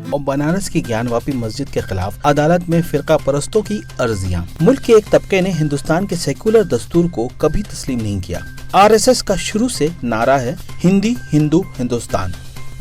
اور بنارس کی ज्ञानवापी मस्जिद के खिलाफ अदालत में फिरका परस्तों की अर्जियां। मुल्क के एक तबके ने हिंदुस्तान के सेकुलर दस्तूर को कभी तस्लीम नहीं किया। आरएसएस का शुरू से नारा है हिंदी हिंदू हिंदुस्तान।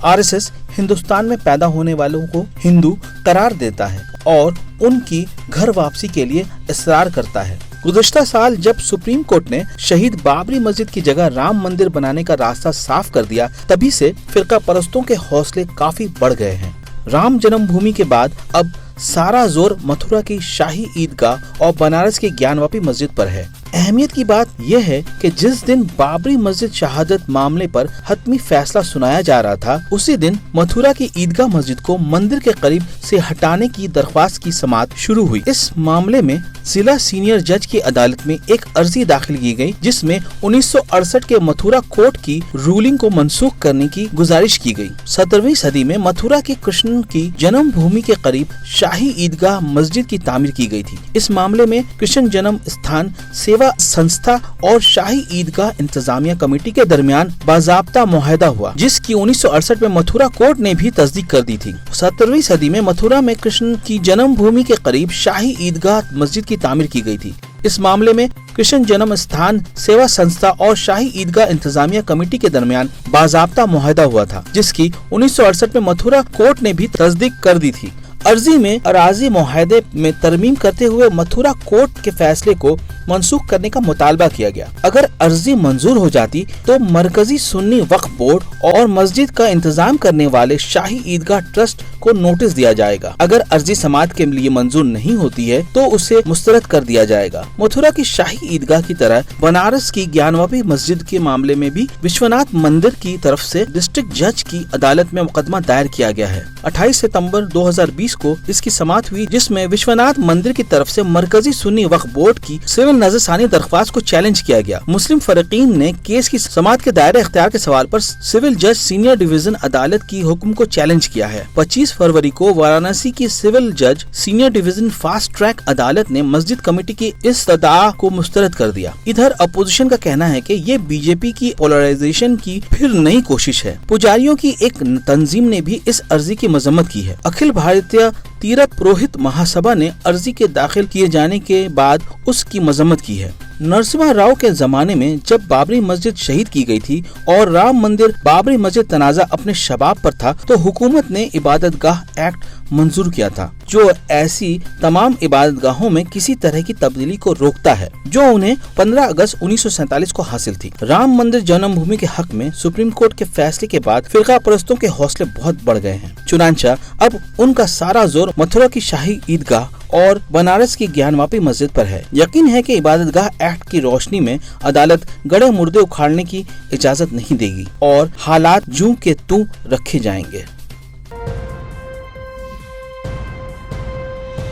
आरएसएस हिंदुस्तान में पैदा होने वालों को हिंदू करार देता है और उनकी घर वापसी के लिए इसरार करता है। गुज़श्ता साल जब सुप्रीम कोर्ट ने शहीद बाबरी मस्जिद की जगह राम मंदिर बनाने का रास्ता साफ कर दिया, तभी से फिरका परस्तों के हौसले काफी बढ़ गए हैं। राम जन्मभूमि के बाद अब सारा जोर मथुरा की शाही ईदगाह और बनारस की ज्ञानवापी मस्जिद पर है। अहमियत की बात यह है कि जिस दिन बाबरी मस्जिद शहादत मामले पर हतमी फैसला सुनाया जा रहा था, उसी दिन मथुरा की ईदगाह मस्जिद को मंदिर के करीब से हटाने की दरख्वास्त की समाअत शुरू हुई। इस मामले में जिला सीनियर जज की अदालत में एक अर्जी दाखिल की गई, जिसमें 1968 के मथुरा कोर्ट की रूलिंग को मनसूख करने की गुजारिश की गई। 17वीं सदी में मथुरा के कृष्ण की जन्मभूमि के करीब शाही ईदगाह मस्जिद की तामीर की गई थी। इस मामले में कृष्ण जन्म स्थान सेवा संस्था और शाही ईदगाह इंतजामिया कमेटी के दरमियान बाज़ाब्ता मुआहदा हुआ, जिसकी 1968 में मथुरा कोर्ट ने भी तस्दीक कर दी थी। 17वीं सदी में मथुरा में कृष्ण की जन्मभूमि के करीब शाही ईदगाह मस्जिद की तामीर की गई थी। इस मामले में कृष्ण जन्म स्थान सेवा संस्था और शाही ईदगाह इंतजामिया कमेटी के दरमियान बाज़ाब्ता मुआहदा हुआ था, जिसकी 1968 में मथुरा कोर्ट ने भी तस्दीक कर दी थी। अर्जी में अराजी मुआहदे में तरमीम करते हुए मथुरा कोर्ट के फैसले को मनसूख करने का मुतालबा किया गया। अगर अर्जी मंजूर हो जाती तो मरकजी सुन्नी वक्फ बोर्ड और मस्जिद का इंतजाम करने वाले शाही ईदगाह ट्रस्ट को नोटिस दिया जाएगा। अगर अर्जी समाअत के लिए मंजूर नहीं होती है तो उसे मुस्तरद कर दिया जाएगा। मथुरा की शाही ईदगाह की तरह बनारस की ज्ञानवापी मस्जिद के मामले में भी विश्वनाथ मंदिर की तरफ से डिस्ट्रिक्ट जज की अदालत में मुकदमा दायर किया गया है। 28 सितंबर 2020 को इसकी समाअत हुई, जिसमें विश्वनाथ मंदिर की तरफ से मरकजी सुन्नी वक्फ बोर्ड की सिविल नजरसानी दरख्वास्त को चैलेंज किया गया। मुस्लिम फरीकीन ने केस की समाअत के दायरे इख्तियार के सवाल पर सिविल जज सीनियर डिवीजन अदालत की हुक्म को चैलेंज किया है। 25 फरवरी को वाराणसी की सिविल जज सीनियर डिवीजन फास्ट ट्रैक अदालत ने मस्जिद कमेटी की इस इस्तदा को मुस्तरद कर दिया। इधर अपोजिशन का कहना है कि ये बीजेपी की पोलराइजेशन की फिर नई कोशिश है। पुजारियों की एक तंजीम ने भी इस अर्जी की मजम्मत की है। अखिल भारतीय तीर्थ पुरोहित महासभा ने अर्जी के दाखिल किए जाने के बाद उसकी मजम्मत की है। नरसिम्हा राव के जमाने में जब बाबरी मस्जिद शहीद की गई थी और राम मंदिर बाबरी मस्जिद तनाज़ा अपने शबाब पर था, तो हुकूमत ने इबादतगाह एक्ट मंजूर किया था, जो ऐसी तमाम इबादतगाहों में किसी तरह की तब्दीली को रोकता है, जो उन्हें 15 अगस्त 1947 को हासिल थी। राम मंदिर जन्मभूमि के हक में सुप्रीम कोर्ट के फैसले के बाद फिरका परस्तों के हौसले बहुत बढ़ गए हैं। चुनांचा अब उनका सारा जोर मथुरा की शाही ईदगाह और बनारस की ज्ञानवापी मस्जिद पर है। यकीन है कि इबादतगाह एक्ट की रोशनी में अदालत गड़े मुर्दे उखाड़ने की इजाजत नहीं देगी और हालात जूं के तूं रखे जाएंगे।